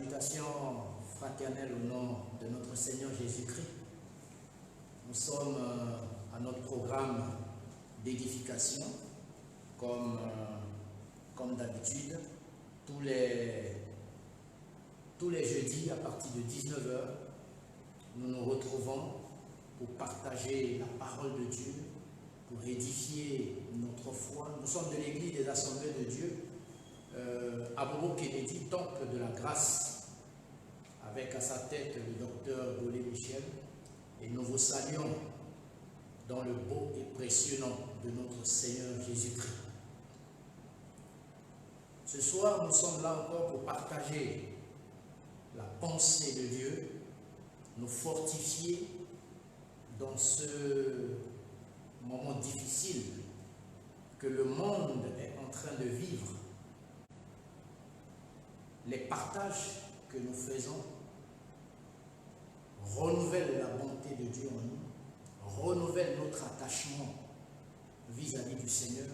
Salutations fraternelles au nom de notre Seigneur Jésus-Christ. Nous sommes à notre programme d'édification, comme d'habitude, tous les jeudis à partir de 19 h, nous nous retrouvons pour partager la parole de Dieu, pour édifier notre foi. Nous sommes de l'Église des Assemblées de Dieu, à Bobo Kennedy, temple de la grâce, avec à sa tête le docteur Golé Michel, et nous vous saluons dans le beau et précieux nom de notre Seigneur Jésus-Christ. Ce soir, nous sommes là encore pour partager la pensée de Dieu, nous fortifier dans ce moment difficile que le monde est en train de vivre. Les partages que nous faisons renouvellent la bonté de Dieu en nous, renouvellent notre attachement vis-à-vis du Seigneur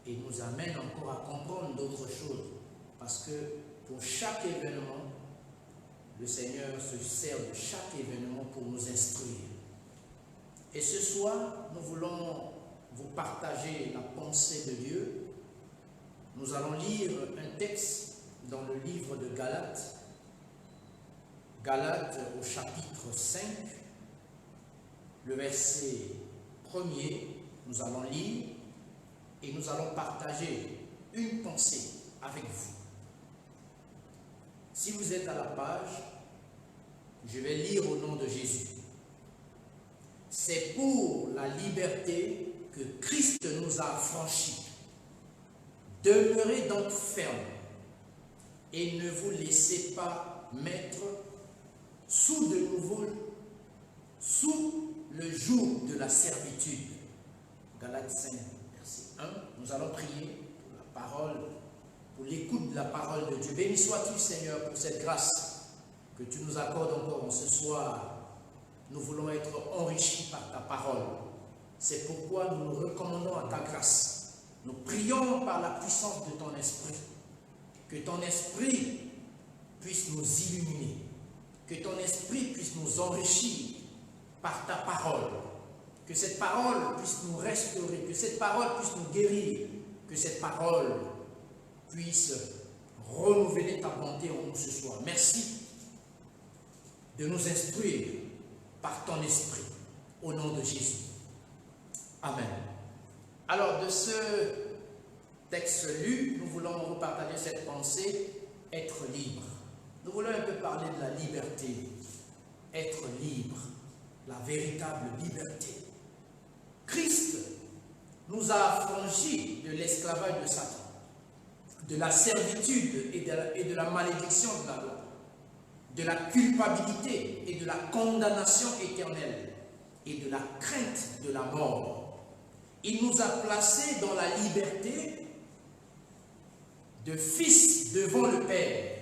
et nous amènent encore à comprendre d'autres choses. Parce que pour chaque événement, le Seigneur se sert de chaque événement pour nous instruire. Et ce soir, nous voulons vous partager la pensée de Dieu. Nous allons lire un texte dans le livre de Galates, Galates au chapitre 5, le verset 1er, nous allons lire et nous allons partager une pensée avec vous. Si vous êtes à la page, je vais lire au nom de Jésus. C'est pour la liberté que Christ nous a affranchis. Demeurez donc fermes et ne vous laissez pas mettre sous le joug de la servitude. Galates 5, verset 1. Nous allons prier pour la parole, pour l'écoute de la parole de Dieu. Béni sois-tu, Seigneur, pour cette grâce que tu nous accordes encore en ce soir. Nous voulons être enrichis par ta parole. C'est pourquoi nous nous recommandons à ta grâce. Nous prions par la puissance de ton esprit. Que ton esprit puisse nous illuminer. Que ton esprit puisse nous enrichir par ta parole. Que cette parole puisse nous restaurer. Que cette parole puisse nous guérir. Que cette parole puisse renouveler ta bonté en nous ce soir. Merci de nous instruire par ton esprit, au nom de Jésus. Amen. Alors, de ce texte lu, nous voulons vous partager cette pensée, être libre. Nous voulons un peu parler de la liberté, être libre, la véritable liberté. Christ nous a affranchis de l'esclavage de Satan, de la servitude et de la malédiction de la loi, de la culpabilité et de la condamnation éternelle et de la crainte de la mort. Il nous a placés dans la liberté de fils devant le Père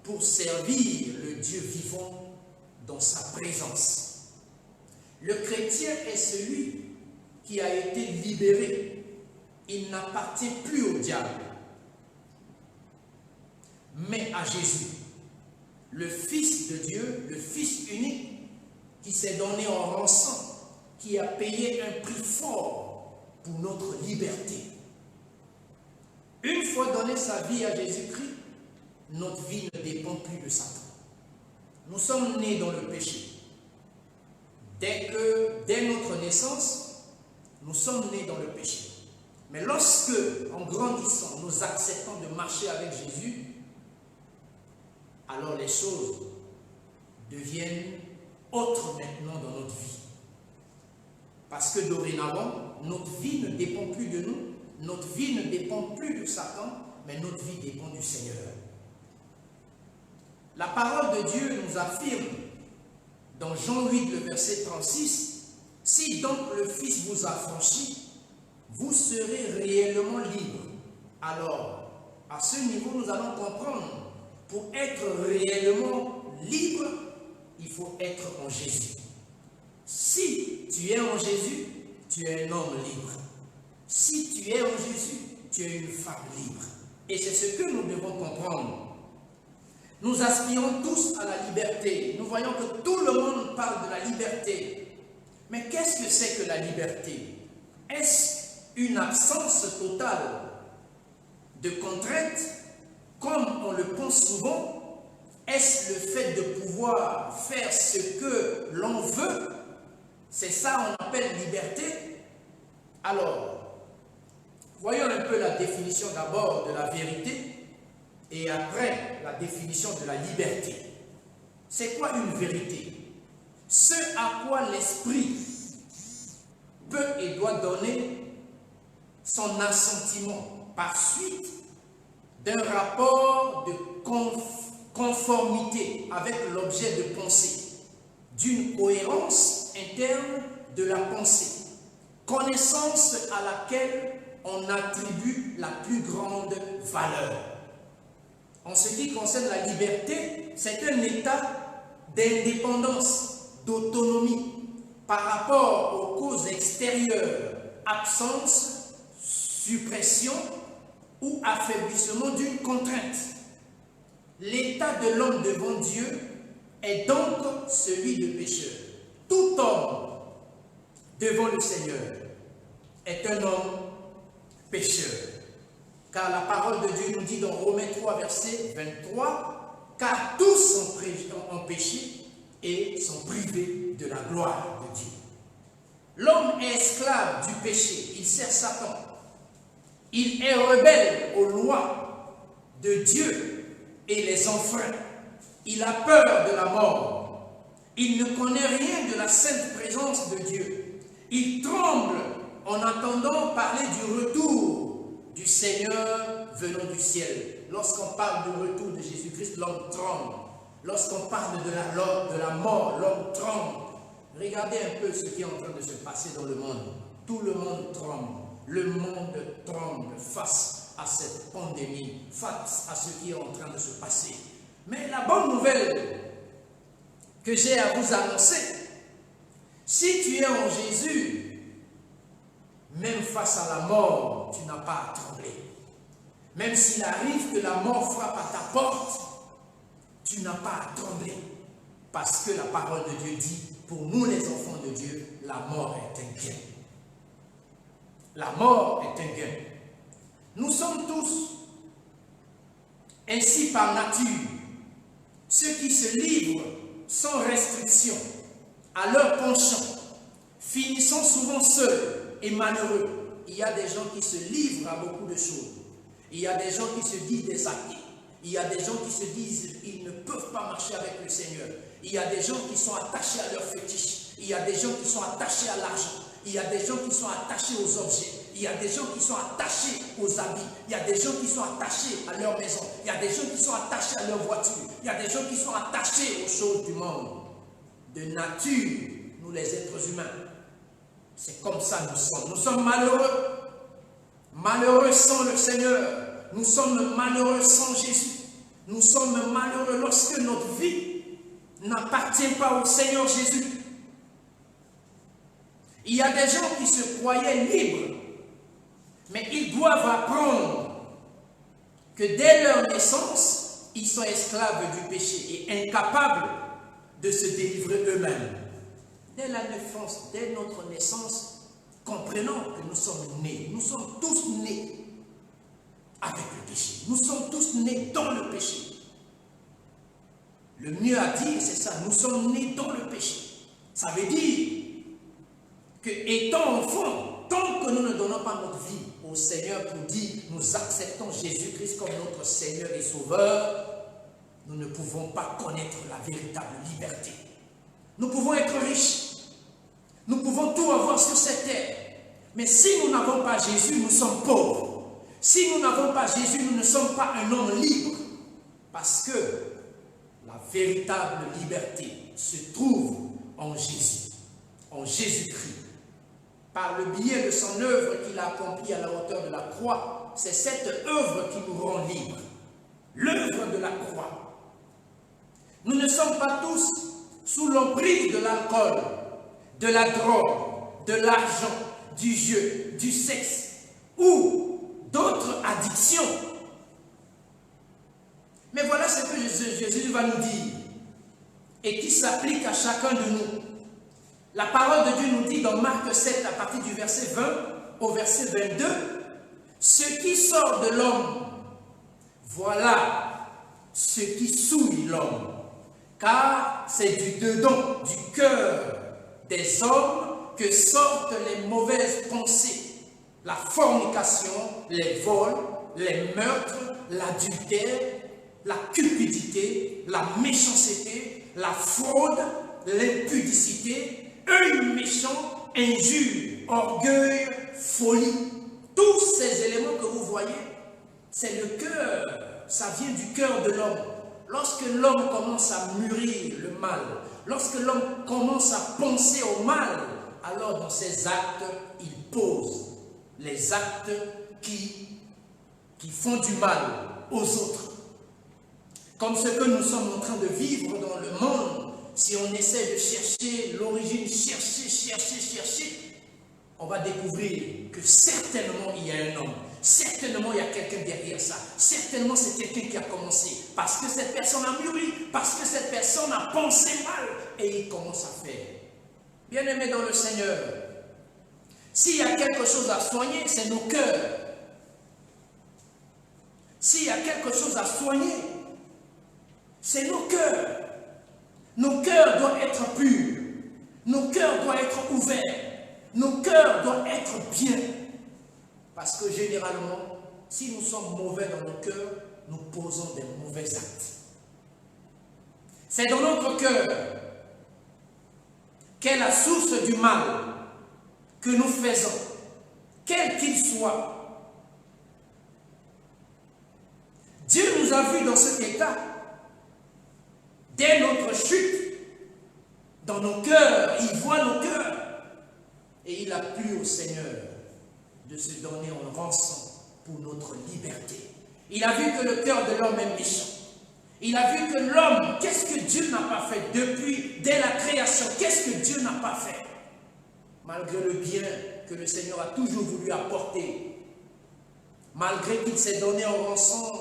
pour servir le Dieu vivant dans sa présence. Le chrétien est celui qui a été libéré. Il n'appartient plus au diable, mais à Jésus, le Fils de Dieu, le Fils unique, qui s'est donné en rançon, qui a payé un prix fort pour notre liberté. Une fois donné sa vie à Jésus-Christ, notre vie ne dépend plus de Satan. Nous sommes nés dans le péché. Dès notre naissance, nous sommes nés dans le péché. Mais lorsque, en grandissant, nous acceptons de marcher avec Jésus, alors les choses deviennent autres maintenant dans notre vie. Parce que dorénavant, notre vie ne dépend plus de nous, notre vie ne dépend plus de Satan, mais notre vie dépend du Seigneur. La parole de Dieu nous affirme dans Jean 8, le verset 36, « Si donc le Fils vous affranchit, vous serez réellement libre. » Alors, à ce niveau, nous allons comprendre. Pour être réellement libre, il faut être en Jésus. Si tu es en Jésus, tu es un homme libre. Si tu es en Jésus, tu es une femme libre. Et c'est ce que nous devons comprendre. Nous aspirons tous à la liberté. Nous voyons que tout le monde parle de la liberté. Mais qu'est-ce que c'est que la liberté? Est-ce une absence totale de contraintes, comme on le pense souvent? Est-ce le fait de pouvoir faire ce que l'on veut? C'est ça qu'on appelle liberté? Alors, voyons un peu la définition d'abord de la vérité et après la définition de la liberté. C'est quoi une vérité? Ce à quoi l'esprit peut et doit donner son assentiment par suite d'un rapport de conformité avec l'objet de pensée, d'une cohérence interne de la pensée, connaissance à laquelle on attribue la plus grande valeur. En ce qui concerne la liberté, c'est un état d'indépendance, d'autonomie par rapport aux causes extérieures, absence, suppression ou affaiblissement d'une contrainte. L'état de l'homme devant Dieu est donc celui de pécheur. Tout homme devant le Seigneur est un homme pécheur. Car la parole de Dieu nous dit dans Romains 3, verset 23, « Car tous ont péché et sont privés de la gloire de Dieu. » L'homme est esclave du péché, il sert Satan. Il est rebelle aux lois de Dieu et les enfreint. Il a peur de la mort. Il ne connaît rien de la sainte présence de Dieu. Il tremble en attendant parler du retour du Seigneur venant du ciel. Lorsqu'on parle du retour de Jésus-Christ, l'homme tremble. Lorsqu'on parle de la mort, l'homme tremble. Regardez un peu ce qui est en train de se passer dans le monde. Tout le monde tremble. Le monde tremble face à cette pandémie, face à ce qui est en train de se passer. Mais la bonne nouvelle que j'ai à vous annoncer, si tu es en Jésus, même face à la mort, tu n'as pas à trembler. Même s'il arrive que la mort frappe à ta porte, tu n'as pas à trembler. Parce que la parole de Dieu dit, pour nous les enfants de Dieu, la mort est un gain. La mort est un gain. Nous sommes tous ainsi par nature, ceux qui se livrent sans restriction à leur penchant, finissant souvent seuls et malheureux. Il y a des gens qui se livrent à beaucoup de choses. Il y a des gens qui se disent des athées. Il y a des gens qui se disent qu'ils ne peuvent pas marcher avec le Seigneur. Il y a des gens qui sont attachés à leurs fétiches. Il y a des gens qui sont attachés à l'argent. Il y a des gens qui sont attachés aux objets. Il y a des gens qui sont attachés aux habits. Il y a des gens qui sont attachés à leur maison. Il y a des gens qui sont attachés à leur voiture. Il y a des gens qui sont attachés aux choses du monde. De nature, nous les êtres humains, c'est comme ça nous sommes. Nous sommes malheureux. Malheureux sans le Seigneur. Nous sommes malheureux sans Jésus. Nous sommes malheureux lorsque notre vie n'appartient pas au Seigneur Jésus. Il y a des gens qui se croyaient libres, mais ils doivent apprendre que dès leur naissance, ils sont esclaves du péché et incapables de se délivrer eux-mêmes. Dès la naissance, dès notre naissance, comprenons que nous sommes nés. Nous sommes tous nés avec le péché. Nous sommes tous nés dans le péché. Le mieux à dire, c'est ça. Nous sommes nés dans le péché. Ça veut dire que, étant enfants, tant que nous ne donnons pas notre vie au Seigneur pour dire nous acceptons Jésus-Christ comme notre Seigneur et Sauveur, nous ne pouvons pas connaître la véritable liberté. Nous pouvons être riches. Nous pouvons tout avoir sur cette terre. Mais si nous n'avons pas Jésus, nous sommes pauvres. Si nous n'avons pas Jésus, nous ne sommes pas un homme libre. Parce que la véritable liberté se trouve en Jésus, en Jésus-Christ. Par le biais de son œuvre qu'il a accomplie à la hauteur de la croix, c'est cette œuvre qui nous rend libres. L'œuvre de la croix. Nous ne sommes pas tous sous l'emprise de l'alcool, de la drogue, de l'argent, du jeu, du sexe ou d'autres addictions. Mais voilà ce que Jésus va nous dire et qui s'applique à chacun de nous. La parole de Dieu nous dit dans Marc 7 à partir du verset 20 au verset 22, ce qui sort de l'homme, voilà ce qui souille l'homme, car c'est du dedans, du cœur des hommes que sortent les mauvaises pensées, la fornication, les vols, les meurtres, l'adultère, la cupidité, la méchanceté, la fraude, l'impudicité, œil méchant, injure, orgueil, folie. Tous ces éléments que vous voyez, c'est le cœur, ça vient du cœur de l'homme. Lorsque l'homme commence à mûrir le mal, lorsque l'homme commence à penser au mal, alors dans ses actes, il pose les actes qui font du mal aux autres. Comme ce que nous sommes en train de vivre dans le monde, si on essaie de chercher l'origine, chercher, on va découvrir que certainement il y a un homme, certainement il y a quelqu'un derrière ça, certainement c'est quelqu'un qui a commencé, parce que cette personne a mûri, parce que cette personne a pensé mal, et il commence à faire. Bien-aimés dans le Seigneur, s'il y a quelque chose à soigner, c'est nos cœurs. S'il y a quelque chose à soigner, c'est nos cœurs. Nos cœurs doivent être purs. Nos cœurs doivent être ouverts. Nos cœurs doivent être bien. Parce que généralement, si nous sommes mauvais dans nos cœurs, nous posons des mauvais actes. C'est dans notre cœur qu'est la source du mal que nous faisons, quel qu'il soit. Dieu nous a vus dans cet état dès notre chute, dans nos cœurs, il voit nos cœurs. Et il a plu au Seigneur de se donner en rançon pour notre liberté. Il a vu que le cœur de l'homme est méchant. Il a vu que l'homme, qu'est-ce que Dieu n'a pas fait dès la création? Qu'est-ce que Dieu n'a pas fait? Malgré le bien que le Seigneur a toujours voulu apporter, malgré qu'il s'est donné en rançon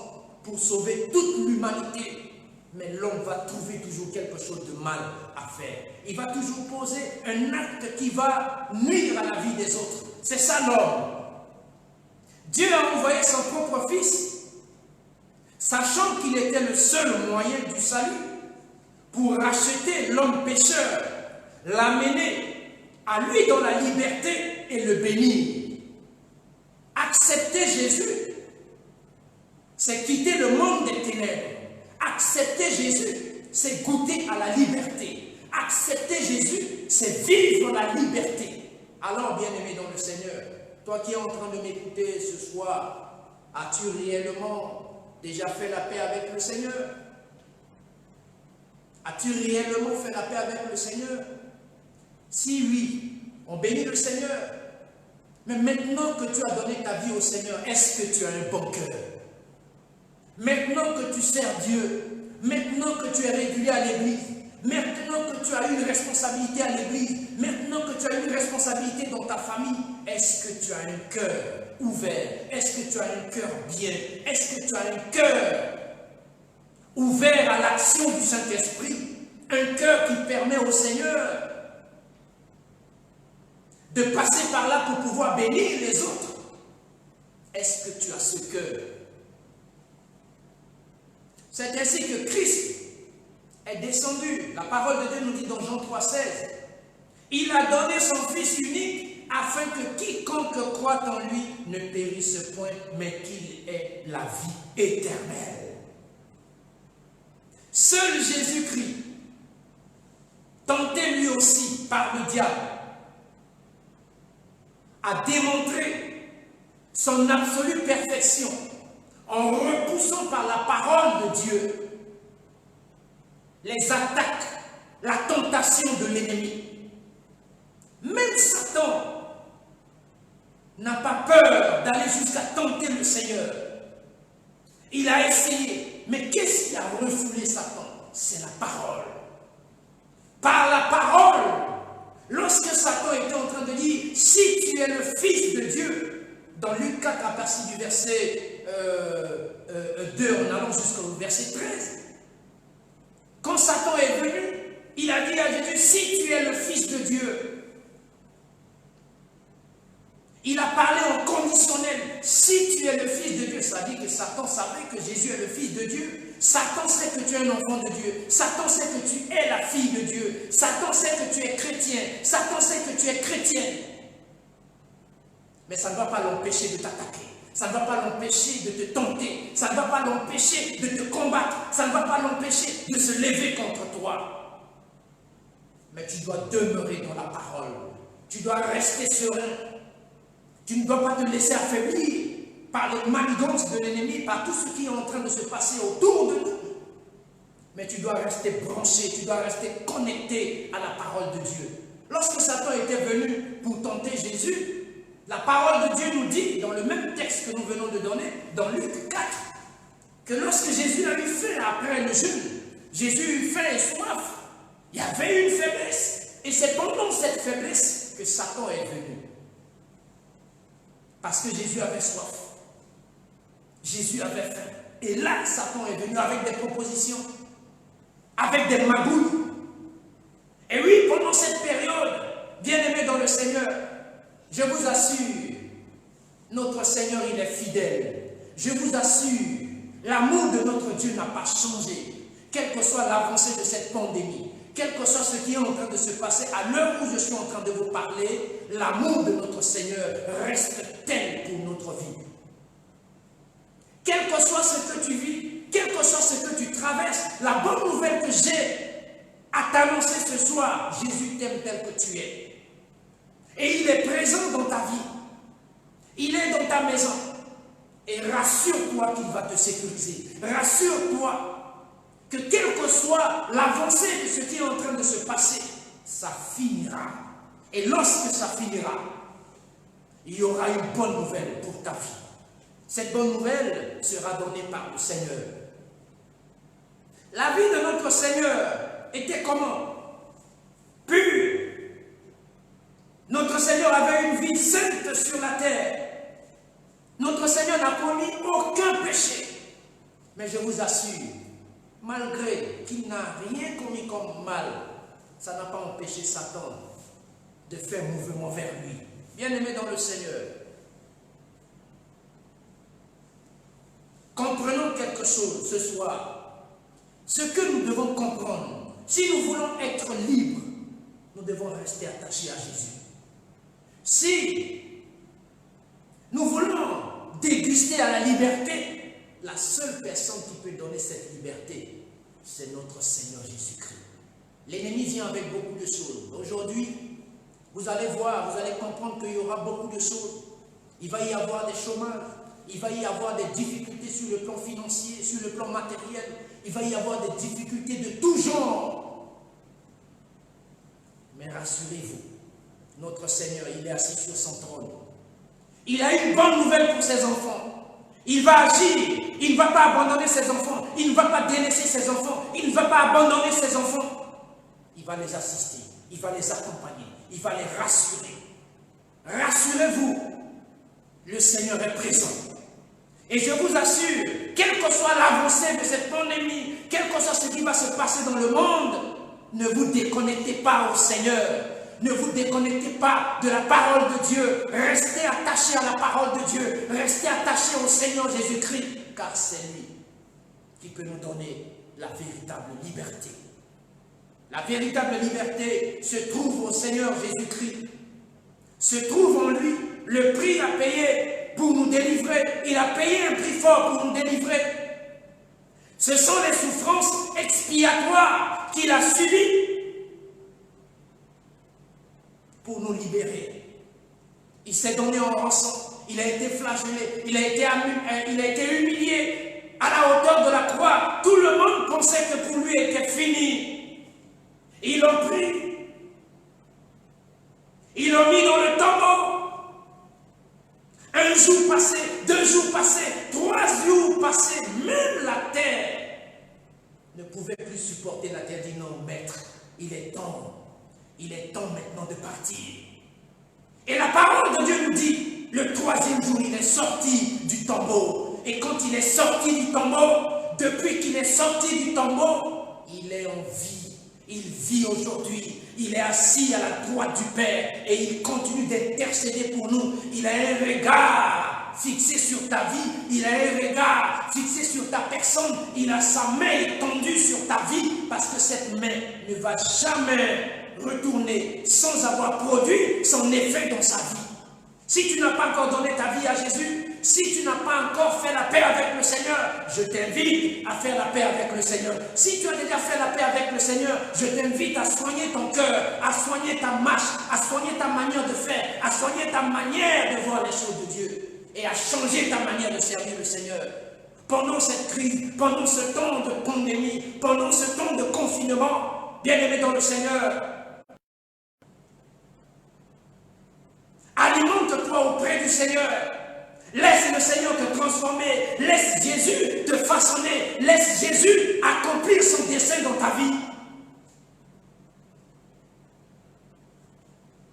pour sauver toute l'humanité, mais l'homme va trouver toujours quelque chose de mal à faire. Il va toujours poser un acte qui va nuire à la vie des autres. C'est ça l'homme. Dieu a envoyé son propre Fils, sachant qu'il était le seul moyen du salut, pour racheter l'homme pécheur, l'amener à lui dans la liberté et le bénir. Accepter Jésus, c'est quitter le monde des ténèbres. Accepter Jésus, c'est goûter à la liberté. Accepter Jésus, c'est vivre la liberté. Alors, bien-aimé dans le Seigneur, toi qui es en train de m'écouter ce soir, as-tu réellement déjà fait la paix avec le Seigneur? As-tu réellement fait la paix avec le Seigneur? Si oui, on bénit le Seigneur. Mais maintenant que tu as donné ta vie au Seigneur, est-ce que tu as un bon cœur? Maintenant que tu sers Dieu, maintenant que tu es régulier à l'église, maintenant que tu as une responsabilité à l'église, maintenant que tu as une responsabilité dans ta famille, est-ce que tu as un cœur ouvert? Est-ce que tu as un cœur bien? Est-ce que tu as un cœur ouvert à l'action du Saint-Esprit? Un cœur qui permet au Seigneur de passer par là pour pouvoir bénir les autres? Est-ce que tu as ce cœur? C'est ainsi que Christ est descendu. La parole de Dieu nous dit dans Jean 3,16, il a donné son Fils unique afin que quiconque croit en lui ne périsse point, mais qu'il ait la vie éternelle. Seul Jésus-Christ, tenté lui aussi par le diable, a démontré son absolue perfection en repoussant par la parole de Dieu les attaques, la tentation de l'ennemi. Même Satan n'a pas peur d'aller jusqu'à tenter le Seigneur. Il a essayé, mais qu'est-ce qui a refoulé Satan? C'est la parole. Par la parole, lorsque Satan était en train de dire, si tu es le Fils de Dieu, dans Luc 4 à partir du verset 2 en allant jusqu'au verset 13, dit, si tu es le Fils de Dieu. Il a parlé en conditionnel. Si tu es le Fils de Dieu, ça dit que Satan savait que Jésus est le Fils de Dieu. Satan sait que tu es un enfant de Dieu. Satan sait que tu es la fille de Dieu. Satan sait que tu es chrétien. Satan sait que tu es chrétienne. Mais ça ne va pas l'empêcher de t'attaquer. Ça ne va pas l'empêcher de te tenter. Ça ne va pas l'empêcher de te combattre. Ça ne va pas l'empêcher de se lever contre toi. Mais tu dois demeurer dans la parole. Tu dois rester serein. Tu ne dois pas te laisser affaiblir par les manigances de l'ennemi, par tout ce qui est en train de se passer autour de nous. Mais tu dois rester branché, tu dois rester connecté à la parole de Dieu. Lorsque Satan était venu pour tenter Jésus, la parole de Dieu nous dit, dans le même texte que nous venons de donner, dans Luc 4, que lorsque Jésus a eu faim après le jeûne, Jésus eut faim et soif, il y avait une faiblesse. Et c'est pendant cette faiblesse que Satan est venu. Parce que Jésus avait soif. Jésus avait faim. Et là, Satan est venu avec des propositions, avec des magouilles. Et oui, pendant cette période, bien-aimés dans le Seigneur, je vous assure, notre Seigneur, il est fidèle. Je vous assure, l'amour de notre Dieu n'a pas changé. Quelle que soit l'avancée de cette pandémie, quel que soit ce qui est en train de se passer, à l'heure où je suis en train de vous parler, l'amour de notre Seigneur reste tel pour notre vie. Quel que soit ce que tu vis, quel que soit ce que tu traverses, la bonne nouvelle que j'ai à t'annoncer ce soir, Jésus t'aime tel que tu es. Et il est présent dans ta vie. Il est dans ta maison. Et rassure-toi qu'il va te sécuriser. Rassure-toi que quelle que soit l'avancée de ce qui est en train de se passer, ça finira. Et lorsque ça finira, il y aura une bonne nouvelle pour ta vie. Cette bonne nouvelle sera donnée par le Seigneur. La vie de notre Seigneur était comment? Pure. Notre Seigneur avait une vie sainte sur la terre. Notre Seigneur n'a commis aucun péché. Mais je vous assure, malgré qu'il n'a rien commis comme mal, ça n'a pas empêché Satan de faire mouvement vers lui. Bien-aimé dans le Seigneur, comprenons quelque chose ce soir. Ce que nous devons comprendre, si nous voulons être libres, nous devons rester attachés à Jésus. Si nous voulons déguster à la liberté, la seule personne qui peut donner cette liberté, c'est notre Seigneur Jésus-Christ. L'ennemi vient avec beaucoup de choses. Aujourd'hui, vous allez voir, vous allez comprendre qu'il y aura beaucoup de choses. Il va y avoir des chômages, il va y avoir des difficultés sur le plan financier, sur le plan matériel, il va y avoir des difficultés de tout genre. Mais rassurez-vous, notre Seigneur, il est assis sur son trône. Il a une bonne nouvelle pour ses enfants. Il va agir. Il ne va pas abandonner ses enfants. Il ne va pas délaisser ses enfants. Il ne va pas abandonner ses enfants. Il va les assister. Il va les accompagner. Il va les rassurer. Rassurez-vous, le Seigneur est présent. Et je vous assure, quelle que soit l'avancée de cette pandémie, quel que soit ce qui va se passer dans le monde, ne vous déconnectez pas au Seigneur. Ne vous déconnectez pas de la parole de Dieu. Restez attachés à la parole de Dieu. Restez attachés au Seigneur Jésus-Christ, car c'est lui qui peut nous donner la véritable liberté. La véritable liberté se trouve au Seigneur Jésus-Christ. Se trouve en lui. Le prix à payer pour nous délivrer. Il a payé un prix fort pour nous délivrer. Ce sont les souffrances expiatoires qu'il a subies pour nous libérer. Il s'est donné en rançon. Il a été flagellé. Il a été humilié à la hauteur de la croix. Tout le monde pensait que pour lui était fini. Ils l'ont pris. Ils l'ont mis dans le tombeau. Un jour passé, 2 jours passés, 3 jours passés, même la terre ne pouvait plus supporter. La terre dit non, maître, il est temps maintenant de partir. Et la parole de Dieu nous dit, le 3e jour, il est sorti du tombeau. Et quand il est sorti du tombeau, depuis qu'il est sorti du tombeau, il est en vie. Il vit aujourd'hui. Il est assis à la droite du Père et il continue d'intercéder pour nous. Il a un regard fixé sur ta vie. Il a un regard fixé sur ta personne. Il a sa main étendue sur ta vie parce que cette main ne va jamais retourner sans avoir produit son effet dans sa vie. Si tu n'as pas encore donné ta vie à Jésus, si tu n'as pas encore fait la paix avec le Seigneur, je t'invite à faire la paix avec le Seigneur. Si tu as déjà fait la paix avec le Seigneur, je t'invite à soigner ton cœur, à soigner ta marche, à soigner ta manière de faire, à soigner ta manière de voir les choses de Dieu et à changer ta manière de servir le Seigneur. Pendant cette crise, pendant ce temps de pandémie, pendant ce temps de confinement, bien-aimé dans le Seigneur, alimente-toi auprès du Seigneur. Laisse le Seigneur te transformer. Laisse Jésus te façonner. Laisse Jésus accomplir son dessein dans ta vie.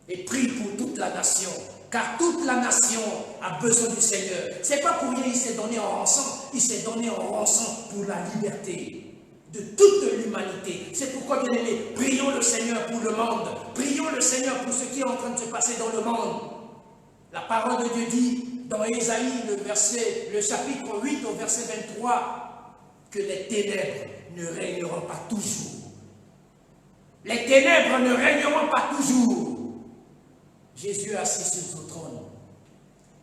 Et prie pour toute la nation. Car toute la nation a besoin du Seigneur. C'est pas pour rien il s'est donné en rançon. Il s'est donné en rançon pour la liberté de toute l'humanité. C'est pourquoi, bien aimé, prions le Seigneur pour le monde. Prions le Seigneur pour ce qui est en train de se passer dans le monde. La parole de Dieu dit dans Ésaïe, le chapitre 8 au verset 23, que les ténèbres ne régneront pas toujours. Les ténèbres ne régneront pas toujours. Jésus est assis sur son trône.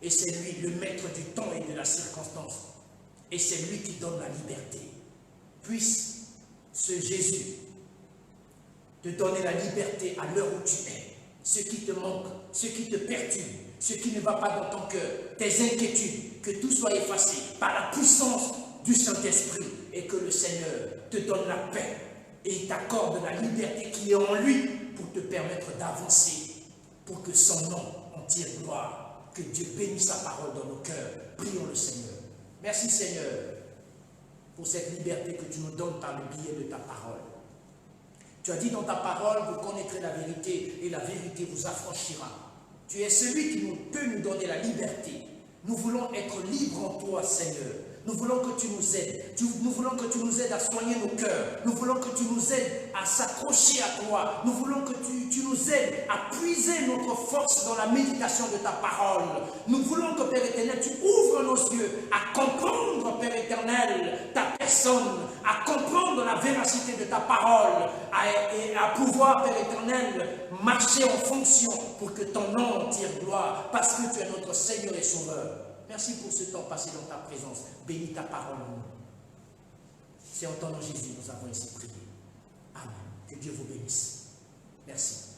Et c'est lui le maître du temps et de la circonstance. Et c'est lui qui donne la liberté. Puisse ce Jésus te donner la liberté à l'heure où tu es. Ce qui te manque, ce qui te perturbe, ce qui ne va pas dans ton cœur, tes inquiétudes, que tout soit effacé par la puissance du Saint-Esprit et que le Seigneur te donne la paix et il t'accorde la liberté qui est en lui pour te permettre d'avancer, pour que son nom en tire gloire. Que Dieu bénisse sa parole dans nos cœurs. Prions le Seigneur. Merci Seigneur pour cette liberté que tu nous donnes par le biais de ta parole. Tu as dit dans ta parole, vous connaîtrez la vérité et la vérité vous affranchira. Tu es celui qui peut nous donner la liberté. Nous voulons être libres en toi, Seigneur. Nous voulons que tu nous aides. Nous voulons que tu nous aides à soigner nos cœurs. Nous voulons que tu nous aides à s'accrocher à toi. Nous voulons que tu nous aides à puiser notre force dans la méditation de ta parole. Nous voulons que, Père éternel, tu ouvres nos yeux à comprendre, Père éternel, ta personne, à comprendre la véracité de ta parole et à pouvoir, Père éternel, marcher en fonction pour que ton nom tire gloire parce que tu es notre Seigneur et Sauveur. Merci pour ce temps passé dans ta présence. Bénis ta parole en nous. C'est en ton nom Jésus nous avons ainsi prié. Amen. Que Dieu vous bénisse. Merci.